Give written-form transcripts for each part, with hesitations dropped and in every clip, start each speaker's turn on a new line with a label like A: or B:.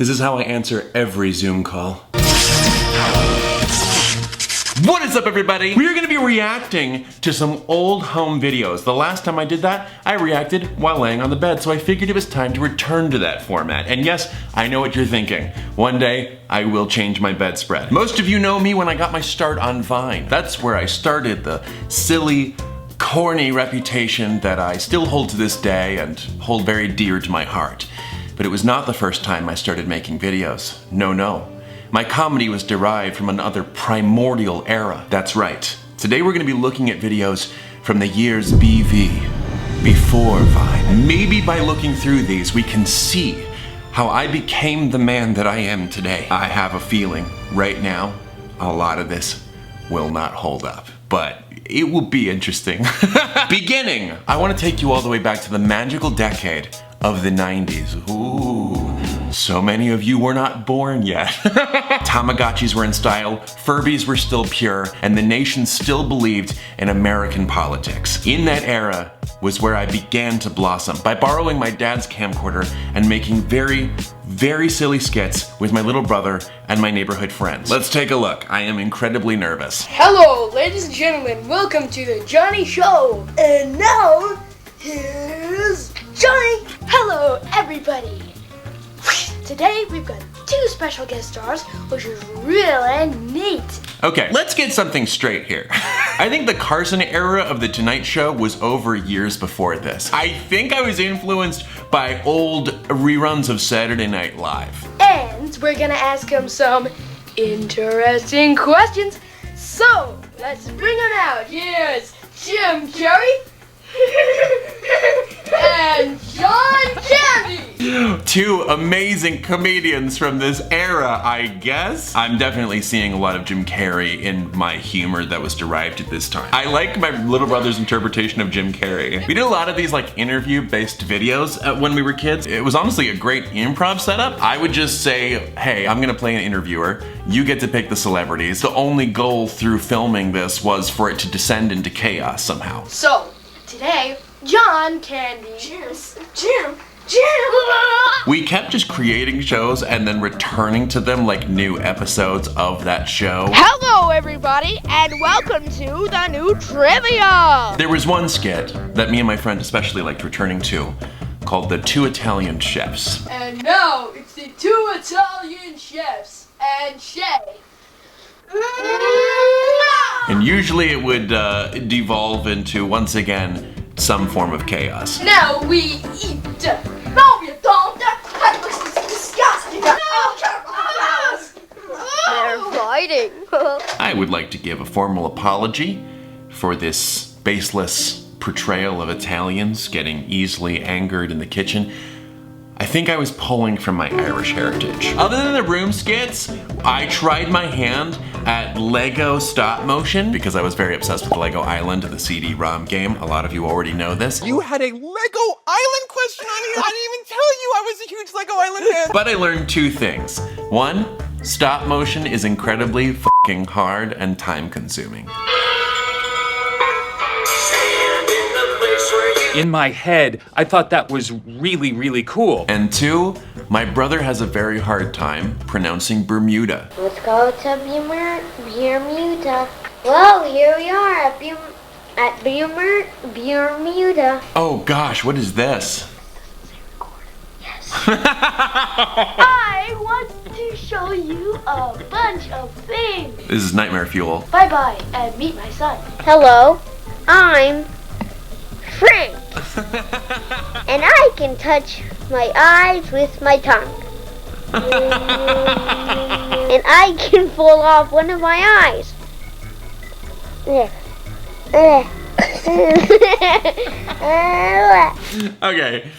A: This is how I answer every Zoom call. What is up, everybody? We are gonna be reacting to some old home videos. The last time I did that, I reacted while laying on the bed, so I figured it was time to return to that format. And yes, I know what you're thinking. One day, I will change my bedspread. Most of you know me when I got my start on Vine. That's where I started the silly, corny reputation that I still hold to this day and hold very dear to my heart. But it was not the first time I started making videos. No. My comedy was derived from another primordial era. That's right. Today we're gonna be looking at videos from the years BV, before Vine. Maybe by looking through these, we can see how I became the man that I am today. I have a feeling right now, a lot of this will not hold up, but it will be interesting. Beginning, I wanna take you all the way back to the magical decade of the 90s. Ooh. So many of you were not born yet. Tamagotchis were in style, Furbies were still pure, and the nation still believed in American politics. In that era was where I began to blossom by borrowing my dad's camcorder and making very, very silly skits with my little brother and my neighborhood friends. Let's take a look. I am incredibly nervous.
B: Hello, ladies and gentlemen. Welcome to the Johnny Show. And now, here's Johnny. Hello, everybody. Today we've got two special guest stars, which is really neat.
A: Okay, let's get something straight here. I think the Carson era of The Tonight Show was over years before this. I think I was influenced by old reruns of Saturday Night Live.
B: And we're gonna ask him some interesting questions. So, let's bring him out. Here's Jim Carrey and John Candy.
A: Two amazing comedians from this era, I guess. I'm definitely seeing a lot of Jim Carrey in my humor that was derived at this time. I like my little brother's interpretation of Jim Carrey. We did a lot of these like interview-based videos when we were kids. It was honestly a great improv setup. I would just say, hey, I'm gonna play an interviewer. You get to pick the celebrities. The only goal through filming this was for it to descend into chaos somehow.
B: So, today, John Candy. Jim.
A: We kept just creating shows and then returning to them like new episodes of that show.
C: Hello, everybody, and welcome to the new trivia.
A: There was one skit that me and my friend especially liked returning to called The Two Italian Chefs.
B: And now it's the two Italian chefs and Shay.
A: And usually it would devolve into, once again, some form of chaos.
B: Now we eat. No, you don't. That looks disgusting.
C: They're fighting.
A: I would like to give a formal apology for this baseless portrayal of Italians getting easily angered in the kitchen. I think I was pulling from my Irish heritage. Other than the room skits, I tried my hand at Lego stop motion because I was very obsessed with Lego Island, the CD-ROM game. A lot of you already know this.
D: You had a Lego Island question on here. I didn't even tell you I was a huge Lego Island fan.
A: But I learned two things. One, stop motion is incredibly f***ing hard and time consuming.
E: In my head, I thought that was really, really cool.
A: And two, my brother has a very hard time pronouncing Bermuda.
F: Let's go to Bermuda. Well, here we are at Bermuda.
A: Oh gosh, what is this?
B: I want to show you a bunch of things.
A: This is nightmare fuel.
B: Bye-bye, and meet my son.
F: Hello, I'm Frank. And I can touch my eyes with my tongue. And I can pull off one of my eyes.
A: Okay.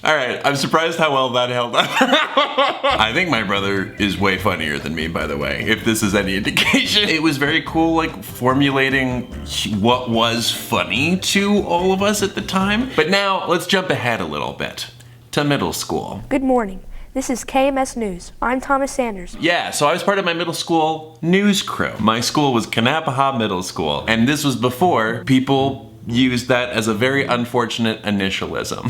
A: Alright, I'm surprised how well that held up. I think my brother is way funnier than me, by the way, if this is any indication. It was very cool, like, formulating what was funny to all of us at the time. But now, let's jump ahead a little bit to middle school.
G: Good morning. This is KMS News. I'm Thomas Sanders.
A: Yeah, so I was part of my middle school news crew. My school was Kanapaha Middle School, and this was before people used that as a very unfortunate initialism.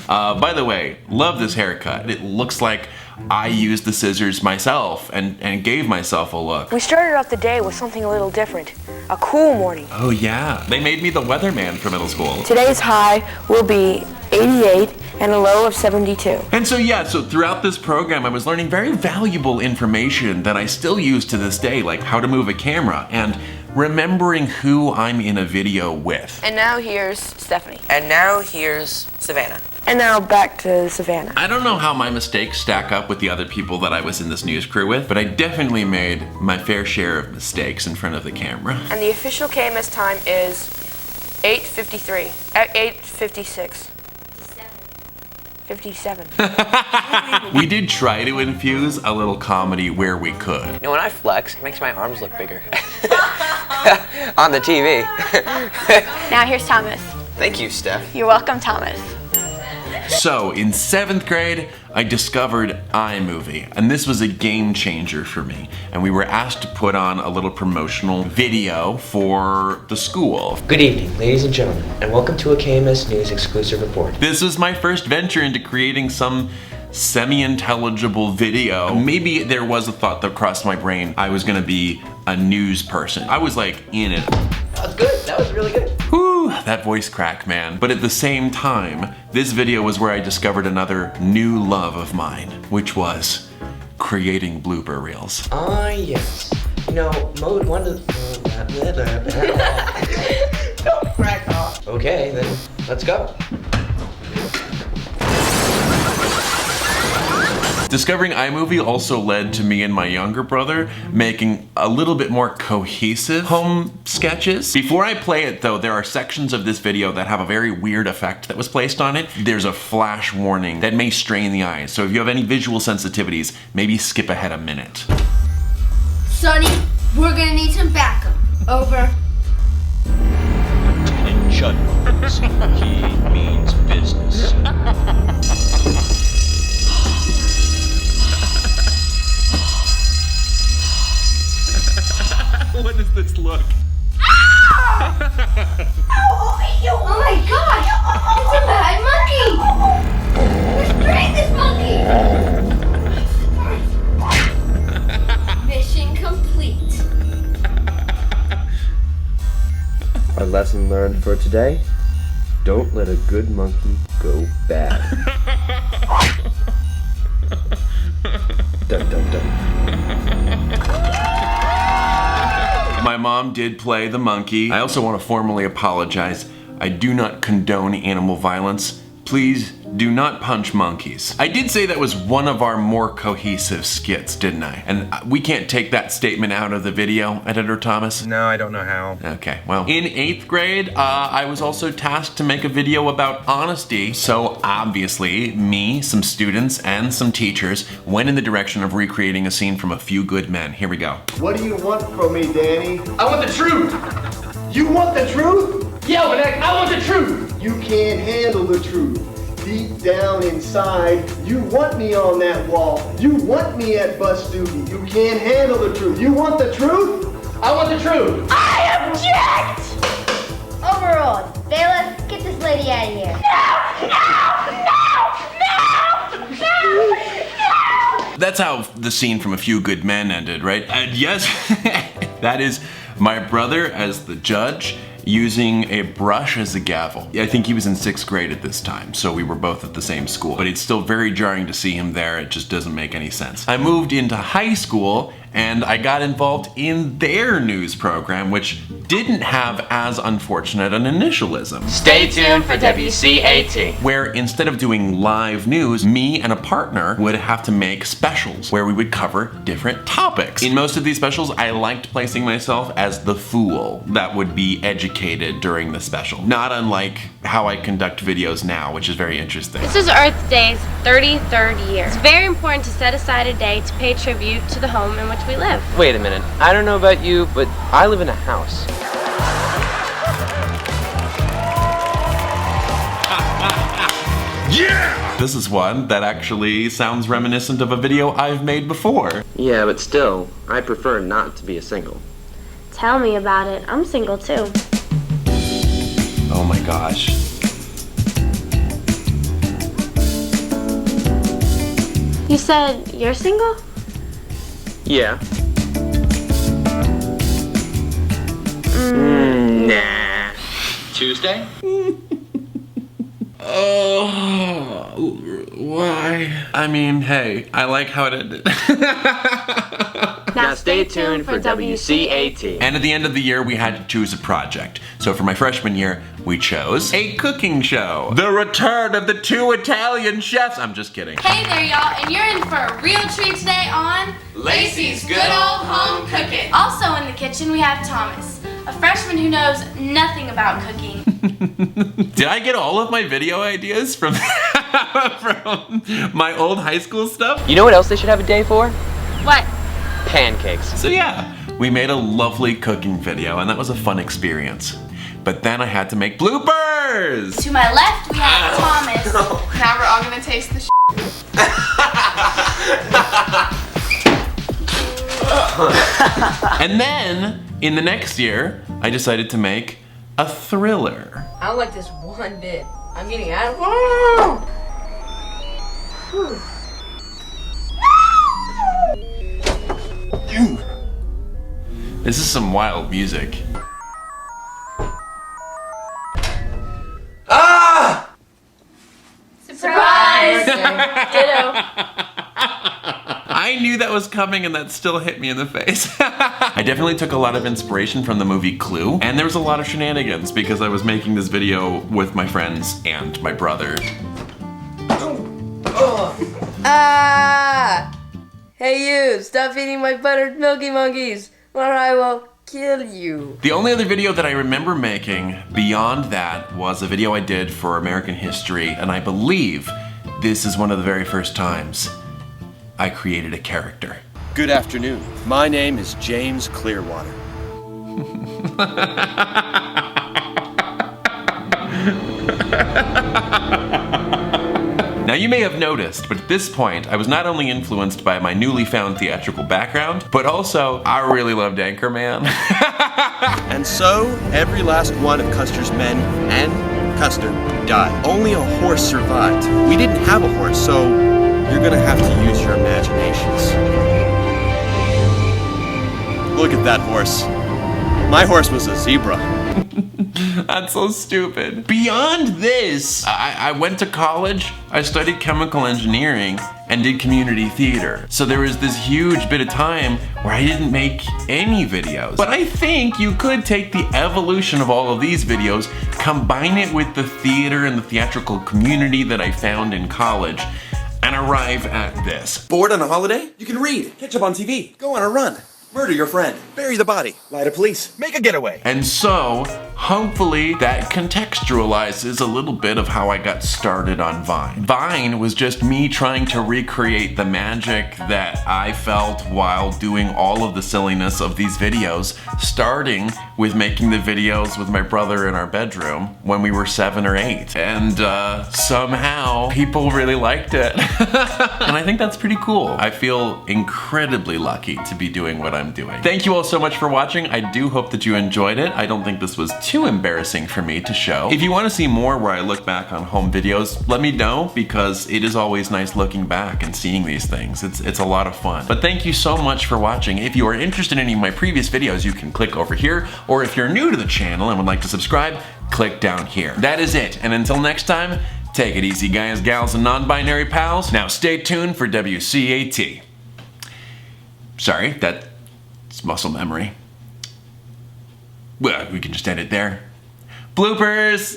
A: By the way, love this haircut. It looks like I used the scissors myself and gave myself a look.
G: We started off the day with something a little different. A cool morning.
A: Oh yeah, they made me the weatherman for middle school.
G: Today's high will be 88 and a low of 72.
A: And so throughout this program I was learning very valuable information that I still use to this day, like how to move a camera and remembering who I'm in a video with.
G: And now here's Stephanie.
D: And now here's Savannah.
G: And now back to Savannah.
A: I don't know how my mistakes stack up with the other people that I was in this news crew with, but I definitely made my fair share of mistakes in front of the camera.
G: And the official KMS time is 8:53. 8:56. 57.
A: We did try to infuse a little comedy where we could.
D: You know, when I flex, it makes my arms look bigger. On the TV.
C: Now here's Thomas.
D: Thank you, Steph.
C: You're welcome, Thomas.
A: So in 7th grade, I discovered iMovie, and this was a game changer for me. And we were asked to put on a little promotional video for the school.
H: Good evening, ladies and gentlemen, and welcome to a KMS News exclusive report.
A: This was my first venture into creating some semi-intelligible video. Maybe there was a thought that crossed my brain I was gonna be a news person. I was like in it.
H: That was good, that was really good.
A: Whew, that voice crack, man. But at the same time, this video was where I discovered another new love of mine, which was creating blooper reels.
H: Ah, yes. You know, mode one of Don't crack off. Okay, then let's go.
A: Discovering iMovie also led to me and my younger brother making a little bit more cohesive home sketches. Before I play it though, there are sections of this video that have a very weird effect that was placed on it. There's a flash warning that may strain the eyes, so if you have any visual sensitivities, maybe skip ahead a minute.
B: Sonny, we're gonna need some backup. Over.
I: Attention. He means business.
A: What does this look?
B: Oh my gosh! It's a mad monkey! Let's break this monkey! Mission complete.
H: Our lesson learned for today, don't let a good monkey go bad. Dun dun dun.
A: My mom did play the monkey. I also want to formally apologize. I do not condone animal violence. Please do not punch monkeys. I did say that was one of our more cohesive skits, didn't I? And we can't take that statement out of the video, Editor Thomas?
D: No, I don't know how.
A: Okay, well, in 8th grade, I was also tasked to make a video about honesty. So obviously, me, some students, and some teachers went in the direction of recreating a scene from A Few Good Men. Here we go.
J: What do you want from me, Danny?
I: I want the truth.
J: You want the truth?
I: Yeah, I want the truth.
J: You can't handle the truth. Deep down inside, you want me on that wall. You want me at bus duty. You can't handle the truth. You want the truth?
I: I want the truth.
C: I object!
F: Overruled. Bailiff, get this lady out of here.
A: That's how the scene from A Few Good Men ended, right? And yes, that is my brother as the judge using a brush as a gavel. I think he was in 6th grade at this time, so we were both at the same school. But it's still very jarring to see him there. It just doesn't make any sense. I moved into high school and I got involved in their news program, which didn't have as unfortunate an initialism.
I: Stay tuned for WCAT.
A: Where instead of doing live news, me and a partner would have to make specials where we would cover different topics. In most of these specials, I liked placing myself as the fool that would be educated during the special. Not unlike how I conduct videos now, which is very interesting.
K: This is Earth Day's 33rd year. It's very important to set aside a day to pay tribute to the home in which we live.
H: Wait a minute, I don't know about you, but I live in a house.
A: Yeah! This is one that actually sounds reminiscent of a video I've made before.
H: Yeah, but still, I prefer not to be a single.
K: Tell me about it. I'm single too.
A: Oh my gosh.
K: You said you're single?
E: Yeah. Nah.
I: Tuesday?
A: Oh, why? I mean, hey, I like how it ended.
I: Now stay tuned for WCAT.
A: And at the end of the year, we had to choose a project. So for my freshman year, we chose a cooking show. The return of the 2 Italian chefs. I'm just kidding.
L: Hey there, y'all, and you're in for a real treat today on Lacey's Good Old Home Cooking. Also in the kitchen, we have Thomas, a freshman who knows nothing about cooking.
A: Did I get all of my video ideas from, from my old high school stuff?
I: You know what else they should have a day for?
K: What?
I: Pancakes.
A: So yeah, we made a lovely cooking video and that was a fun experience. But then I had to make bloopers!
L: To my left, we have Thomas. Now we're all gonna taste the
A: And then, in the next year, I decided to make a thriller.
M: I don't like this one bit. I'm getting out of
A: This is some wild music.
L: Ah! Surprise!
K: Ditto.
A: I knew that was coming and that still hit me in the face. I definitely took a lot of inspiration from the movie Clue, and there was a lot of shenanigans because I was making this video with my friends and my brother.
M: Ah! Hey you, stop eating my buttered Milky Monkeys, or I will kill you.
A: The only other video that I remember making beyond that was a video I did for American history, and I believe this is one of the very first times I created a character.
N: Good afternoon. My name is James Clearwater.
A: Now you may have noticed, but at this point, I was not only influenced by my newly found theatrical background, but also I really loved Anchorman.
N: And so, every last one of Custer's men and Custer died. Only a horse survived. We didn't have a horse, so you're gonna have to use your imaginations. Look at that horse. My horse was a zebra.
A: That's so stupid. Beyond this, I went to college, I studied chemical engineering, and did community theater. So there was this huge bit of time where I didn't make any videos. But I think you could take the evolution of all of these videos, combine it with the theater and the theatrical community that I found in college, and arrive at this.
O: Bored on a holiday? You can read, catch up on TV, go on a run, murder your friend, bury the body, lie to police, make a getaway.
A: And so, hopefully that contextualizes a little bit of how I got started on Vine. Vine was just me trying to recreate the magic that I felt while doing all of the silliness of these videos, starting with making the videos with my brother in our bedroom when we were 7 or 8. And somehow people really liked it. And I think that's pretty cool. I feel incredibly lucky to be doing what I'm doing. Thank you all so much for watching. I do hope that you enjoyed it. I don't think this was too embarrassing for me to show. If you want to see more where I look back on home videos, let me know, because it is always nice looking back and seeing these things. It's a lot of fun. But thank you so much for watching. If you are interested in any of my previous videos, you can click over here, or if you're new to the channel and would like to subscribe, click down here. That is it, and until next time, take it easy guys, gals, and non-binary pals. Now stay tuned for WCAT. Sorry, that's muscle memory. Well, we can just end it there. Bloopers!